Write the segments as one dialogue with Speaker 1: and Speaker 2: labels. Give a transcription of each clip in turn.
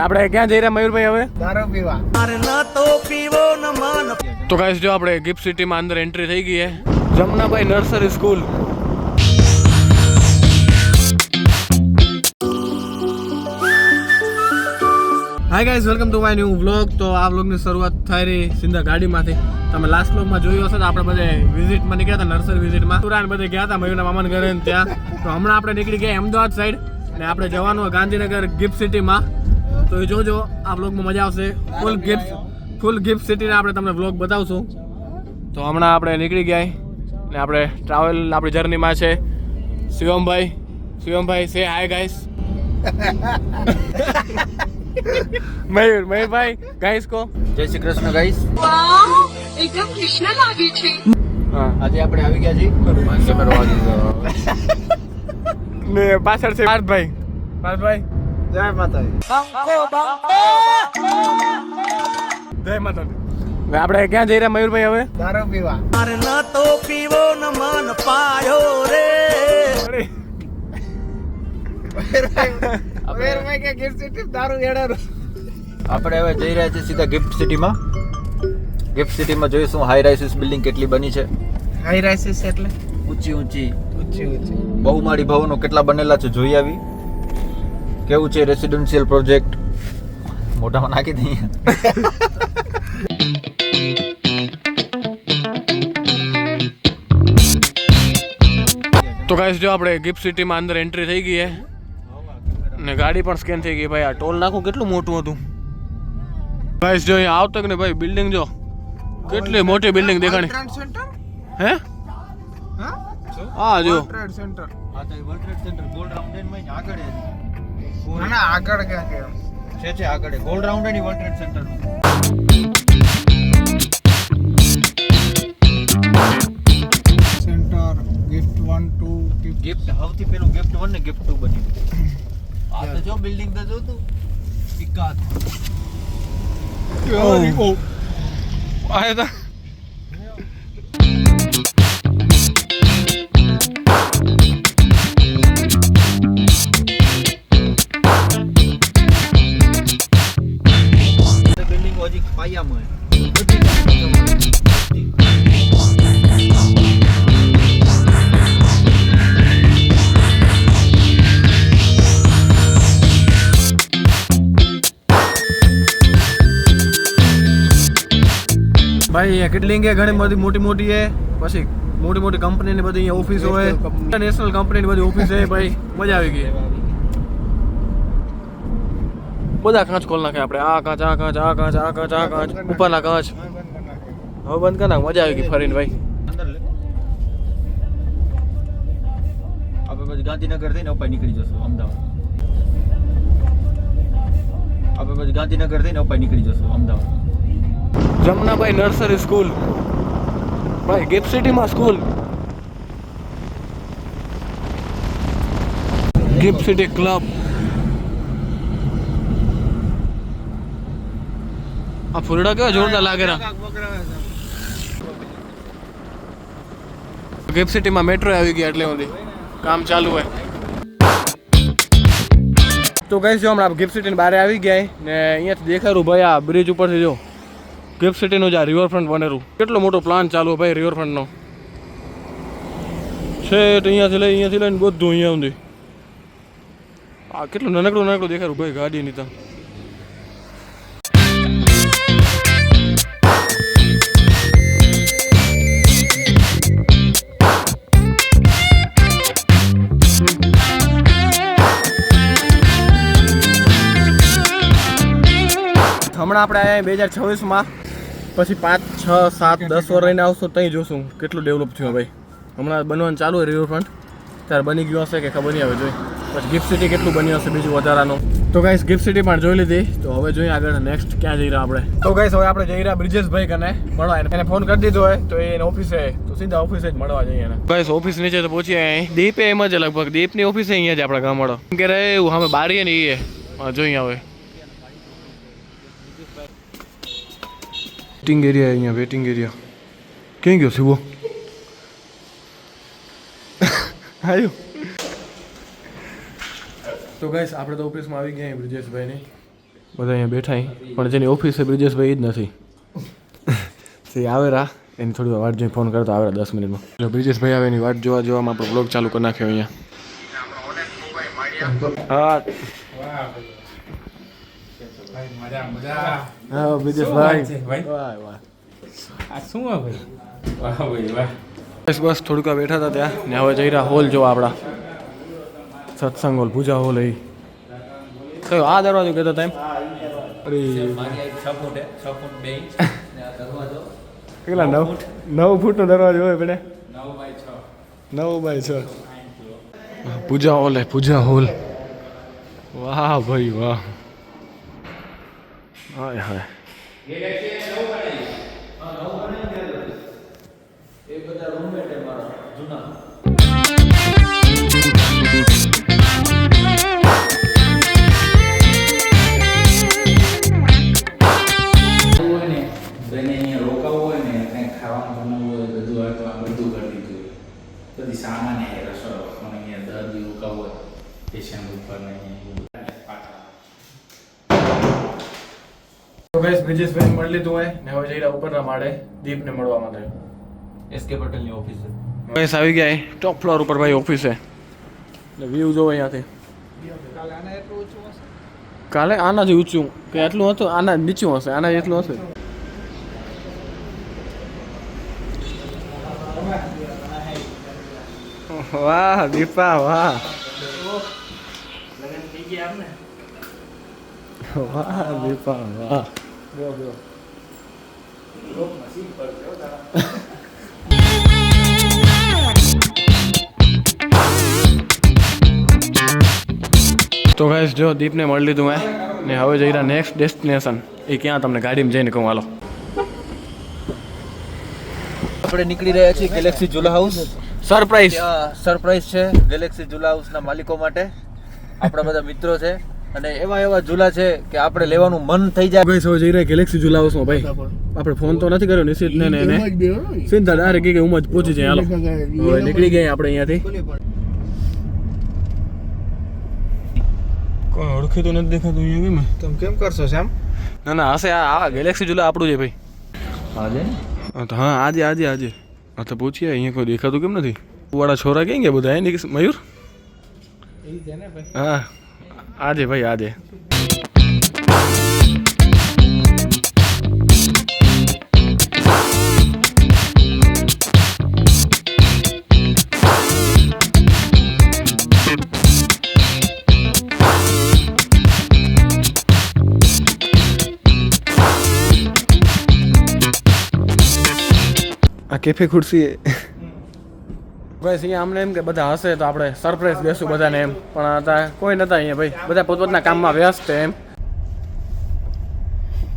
Speaker 1: આપણે ક્યાં જઈ રહ્યા મયુરભાઈ હવે?
Speaker 2: દારૂ પીવા.
Speaker 1: તો ગાઈસ જો આપણે ગિફ્ટ સિટીમાં અંદર એન્ટ્રી થઈ ગઈ છે. Jamnabhai nursery school. Hi guys, welcome to my new vlog. તો આ વ્લોગની શરૂઆત થઈ રહી સિંધા ગાડીમાંથી. તમે લાસ્ટ વ્લોગમાં જોયું હશે તો આપણે બધે વિઝિટમાં નીકળ્યા હતા, નર્સરી વિઝિટમાં. તુરાન બધે ગયા હતા મયુરના મામાના ઘરે ત્યાં. તો હમણાં આપણે નીકળી ગયા અમદાવાદ સાઈડ ને આપણે જવાનું ગાંધીનગર ગિફ્ટ સિટીમાં. તો એ જોજો, આ વ્લોગમાં મજા આવશે. ફૂલ ગિફ્ટ સિટીને આપણે તમને વ્લોગ બતાવશું. તો હમણાં આપણે નીકળી ગયા ને આપણે ટ્રાવેલ આપણી જર્નીમાં છે શિવમભાઈ સે હાય ગાઈસ. મયુરભાઈ ગાઈસ કો
Speaker 2: જય શ્રી કૃષ્ણ ગાઈસ.
Speaker 3: એકદમ કૃષ્ણ લાગે છે.
Speaker 2: આજે આપણે આવી ગયા છીએ
Speaker 1: ને પાછળ છે પાર્થભાઈ.
Speaker 2: જય માતાજી.
Speaker 1: જય માતાજી. આપણે ક્યાં જઈ રહ્યા મયુરભાઈ હવે?
Speaker 2: દારૂ પીવા. આપણે હવે જઈ રહ્યા છીએ સીધા ગિફ્ટ સિટીમાં. ગિફ્ટ સિટીમાં જોઈશું હાઈ રાઇસિસ બિલ્ડિંગ કેટલી બની છે.
Speaker 4: હાઈ રાઇસિસ એટલે
Speaker 2: ઊંચી બહુમાળી ભવનો કેટલા બનેલા છે જોઈ આવી. કેવું છે રેસિડેન્શિયલ પ્રોજેક્ટ, મોઢામાં નાખી દઈએ.
Speaker 1: તો ગાઈસ જો આપણે ગિફ્ટ સિટીમાં અંદર એન્ટ્રી થઈ ગઈ છે ને ગાડી પણ સ્કેન થઈ ગઈ. ભાઈ આ ટોલ નાખું કેટલું મોટું હતું ગાઈસ. જો અહીંયા આવતો કે ને ભાઈ બિલ્ડિંગ જો કેટલી મોટી બિલ્ડિંગ દેખાણી. હે હા જો
Speaker 2: ટ્રેડ સેન્ટર. હા તો world trade centre gold round માં આગળ
Speaker 4: ના આગળ ક્યાં કે
Speaker 2: છે આગળ ગોલ્ડ રાઉન્ડ ની world trade centre.
Speaker 4: Centre gift 1 2
Speaker 2: gift સૌથી પહેલું ગિફ્ટ 1 ને ગિફ્ટ 2 બની. આ તો જો બિલ્ડિંગ તો જો તું એકાદ
Speaker 1: આયા તા.
Speaker 2: બિલ્ડિંગ હજી પાયામાં
Speaker 1: ભાઈ અહીંયા કેટલી કે ઘણી બધી મોટી છે. પછી મોટી કંપનીની બધી અહીંયા ઓફિસો હોય, ઇન્ટરનેશનલ કંપનીની બધી ઓફિસ છે. ભાઈ મજા આવી ગઈ. બધા કાચ ખોલ નાખે આપણે. આ કાચ ઉપરના કાચ હવે બંધ કરી નાખ. મજા આવી ગઈ ફરીને ભાઈ.
Speaker 2: અંદર લે. આપણે પછી ગાંધીનગર થઈને અપાઈ નીકળી જશું અમદાવાદ.
Speaker 1: Jamnabhai nursery school. ભાઈ ગિફ્ટ સિટીમાં સ્કૂલ. GIFT City club. આ ફૂલડા કેવા જોરદાર લાગેલા. ગિફ્ટ સિટીમાં મેટ્રો આવી ગયા એટલે બધી કામ ચાલુ હોય. તો કઈ જો હમણાં ગિફ્ટ સિટીની બહાર આવી ગયા ને અહીંયાથી દેખાયું ભાઈ આ બ્રિજ ઉપરથી જો ગિફ્ટ સિટીનું જે રિવરફ્રન્ટ બનેલું. કેટલો મોટો પ્લાન ચાલુ ભાઈ રિવરફ્રન્ટનો છે. અહીંયાથી લઈને બધું અહીંયા સુધી આ કેટલું નાનકડું દેખાયું ભાઈ ગાડીની તો. હમણાં આપણે આવ્યા 2026માં. પછી 5 6 7 10 વર્ષ રહીને આવશું ત્યાં જોશું કેટલું ડેવલપ થયું ભાઈ. હમણાં બનવાનું ચાલુ હોય રિવરફ્રન્ટ. ત્યારે બની ગયું હશે કે ખબર નહીં આવે જોઈ. પછી ગિફ્ટ સિટી કેટલું બન્યું હશે બીજું વધારાનું. તો ગાઈસ ગિફ્ટ સિટી પણ જોઈ લીધી. તો હવે જોઈએ આગળ નેક્સ્ટ ક્યાં જઈ રહ્યા આપણે. તો ગાઈસ હવે આપણે જઈ રહ્યા બ્રિજેશભાઈ કને મળવા. એને ફોન કરી દીધો હોય તો એને ઓફિસે તો સીધા ઓફિસે જ મળવા જઈએ એને. ગાઈસ ઓફિસ નીચે તો પહોંચી અહીં. દીપ એમ જ લગભગ દીપની ઓફિસ અહીંયા જ આપણા ગામવાળો કે રે એવું અમે બારીએ ને એ જોઈએ હવે. વેટિંગ એરિયા અહીંયા વેટિંગ એરિયા ક્યાં ગયો શિવો? આવ્યો. તો ગાઈસ આપણે તો ઓફિસમાં આવી ગયા બ્રિજેશભાઈની બધા અહીંયા બેઠા પણ જેની ઓફિસ છે બ્રિજેશભાઈ એ જ નથી તે આવે રા એની થોડી વાર વાટ જોઈ ફોન કરતો આવે 10 મિનિટમાં જો બ્રિજેશભાઈ આવે એની વાટ જોવામાં આપણો બ્લોગ ચાલુ કરી નાખ્યો અહીંયા હા બ્રિજેશભાઈ વાહ વાહ
Speaker 5: આ શું હે ભાઈ વાહ ભાઈ વાહ
Speaker 1: બસ થોડુંક બેઠા હતા ત્યાં ને હવે જઈ રહ્યા હોલ જોવા આપણા સત્સંગ હોલ પૂજા હોલ એ કયો આ દરવાજો કહેતો હતા એમ અરે કેટલા 9 ફૂટનો દરવાજો હોય બેટા 9x6 પૂજા હોલ હે પૂજા હોલ વાહ ભાઈ વાહ હાય હાય
Speaker 5: સામાન્ય રસોડો પણ અહીંયા દર્દી ઉકાવ હોય પેશન્ટ ઉપર
Speaker 1: તો ગાઈસ બ્રિજેશભાઈ મળી લીધું હોય ને હવે જઈ રહ્યા ઉપરના માળે દીપને મળવા માટે
Speaker 2: એસકે પટેલની ઓફિસ છે
Speaker 1: ગાઈસ આવી ગયા ટોપ ફ્લોર ઉપર ભાઈ ઓફિસ છે એટલે વ્યૂ જોવો અહીંયાથી કાલે આનાથી ઊંચું કે એટલું હતું આના નીચું હશે આના એટલું હશે વાહ દીપા વાહ વાહ દીપા વાહ તો ગાઈસ જો દીપને મળી લીધું મેં ને હવે જઈ રહ્યા નેક્સ્ટ ડેસ્ટિનેશન એ ક્યાં તમને ગાડીમાં જઈને કહું હાલો
Speaker 2: આપણે નીકળી રહ્યા છીએ ગેલેક્સી ઝૂલા હાઉસ
Speaker 1: સરપ્રાઈઝ
Speaker 2: સરપ્રાઈઝ છે ગેલેક્સી ઝૂલા હાઉસના માલિકો માટે આપણા બધા મિત્રો છે અને એવા ઝૂલા છે કે આપણે લેવાનું મન થઈ જાય
Speaker 1: ગાઈસ હવે જઈ રહ્યા ગેલેક્સી ઝૂલા હાઉસમાં ભાઈ આપણે ફોન તો નથી કર્યો નિશિત ને એને સીધા ડાયરેક્ટ કે હું જ પહોંચી જાય હાલો હવે નીકળી ગયા આપણે અહીંયાથી કોઈ ઓળખી તો નથી દેખાતું અહીંયા કેમ
Speaker 4: તમે કેમ કરશો શ્યામ
Speaker 1: ના ના હશે આ ગેલેક્સી ઝૂલા આપણું છે ભાઈ
Speaker 2: આજે
Speaker 1: હા આજે હા તો પૂછીએ અહીંયા કોઈ દેખાતું કેમ નથી વાળા છોરા ક્યાં ગયા બધા એની મયુર હા આજે ભાઈ આજે આ કેફે ખુરશી ભાઈ અહીંયા અમને એમ કે બધા હશે તો આપણે સરપ્રાઈઝ દેશું બધાને એમ પણ હતા કોઈ નતા અહીંયા ભાઈ બધા પોતપોતના કામમાં વ્યસ્ત છે એમ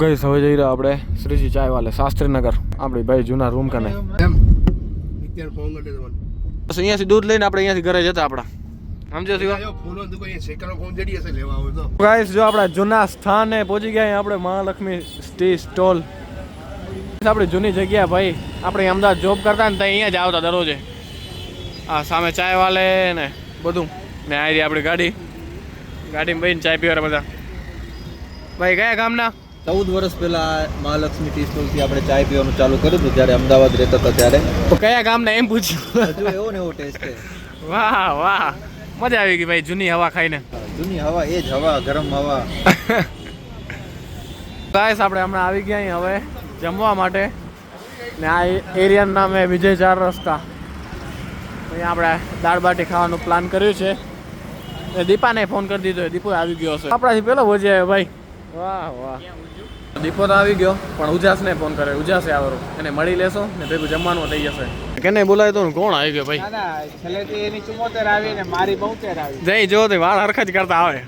Speaker 1: ગઈ હવે જઈ રહ્યા આપણે શ્રીજી ચાય વાલે શાસ્ત્રીનગર આપણી ભાઈ જૂના રૂમ કને બસ અહીંયાથી દૂધ લઈને આપણે અહીંયાથી ઘરે જતા આપણા સમજો ગાઈસ જો આપણા જૂના સ્થાને પહોંચી ગયા આપણે મહાલક્ષ્મી ટી સ્ટોલ આપણી જૂની જગ્યા ભાઈ આપણે અમદાવાદ જોબ કરતા ને ત્યાં અહીંયા જ આવતા દરરોજે આ સામે ચાય વાલે ને બધું ને આ આપણી ગાડીમાં બેહીને ચાય પીવા બધા ભાઈ કયા ગામના
Speaker 2: 14 વર્ષ પહેલા મહાલક્ષ્મી ટી સ્ટોલથી આપણે ચાય પીવાનું ચાલુ કર્યું હતું જ્યારે અમદાવાદ રહેતા હતા ત્યારે
Speaker 1: તો કયા ગામના એમ પૂછ્યું
Speaker 2: હજુ એવો ને એવો ટેસ્ટ છે
Speaker 1: વાહ વાહ મજા આવી ગઈ ભાઈ જૂની હવા ખાઈને
Speaker 2: જૂની હવા એ જ હવા ગરમ હવા
Speaker 1: ગાઈસ આપણે હમણાં આવી ગયા અહીં હવે જમવા માટે ને આ એરિયાનું નામ છે વિજય 4 રસ્તા અહીંયા આપણે દાળ બાટી ખાવાનું પ્લાન કર્યું છે ને દીપાને ફોન કરી દીધો દીપો આવી ગયો છે આપણાથી પેલો ભોજી આવ્યો ભાઈ વાહ વાહ દીપો તો આવી ગયો પણ ઉજાસને ફોન કર્યો ઉજાસે આવરો એને મળી લેશો ને ભેગું જમવાનું થઈ જશે કેને બોલાય તો કોણ આવી ગયો ભાઈ
Speaker 4: છેલ્લેથી એની 74 આવી ને મારી 72 આવી
Speaker 1: જઈ જો તે વાળ હરખા જ કરતા આવે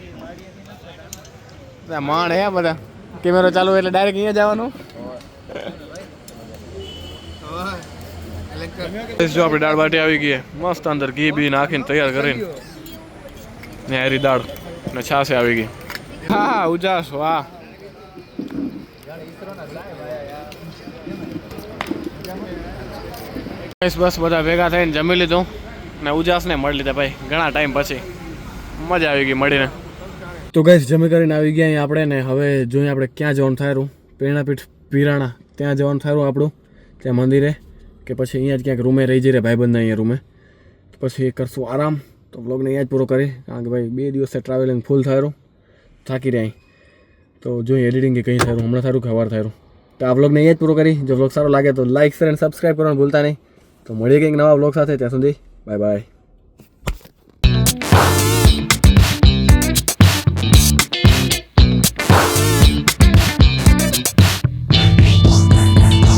Speaker 1: માણ હે બધા કેમેરો ચાલુ એટલે ડાયરેક્ટ અહીંયા જવાનું જો આપણી દાળ બાટી આવી ગઈ મસ્ત અંદર ઘી બી નાખીને તૈયાર કરીને ને હારી દાળ ને છાશે આવી ગઈ હા ઉજાસ વાહ બસ બધા ભેગા થઈને જમી લીધું ને ઉજાસને મળી લીધા ભાઈ ઘણા ટાઈમ પછી મજા આવી ગઈ મળીને તો ગાઈસ જમી કરીને આવી ગયા અહીં આપણે ને હવે જોઈએ આપણે ક્યાં જવાનું થાયરું પ્રેરણાપીઠ પીરાણા ત્યાં જવાનું થાયરું આપણું ત્યાં મંદિરે કે પછી અહીંયા જ ક્યાંક રૂમે રહી જઈએ ભાઈબંધના અહીંયા રૂમે પછી કરશું આરામ તો વ્લોગને અહીંયા જ પૂરો કરી કારણ કે ભાઈ 2 દિવસે ટ્રાવેલિંગ ફૂલ થાયરું થાકી રહ્યા તો જોઈએ એડિટિંગ કે કંઈ થાયરું હમણાં થાયરું કે સવાર થાયરું તો આ વ્લોગને અહીંયા જ પૂરો કરી જો વ્લોગ સારો લાગે તો લાઈક શેર અને સબસ્ક્રાઈબ કરવાનું ભૂલતા નહીં તો મળીએ કંઈક નવા વ્લોગ સાથે ત્યાં સુધી બાય બાય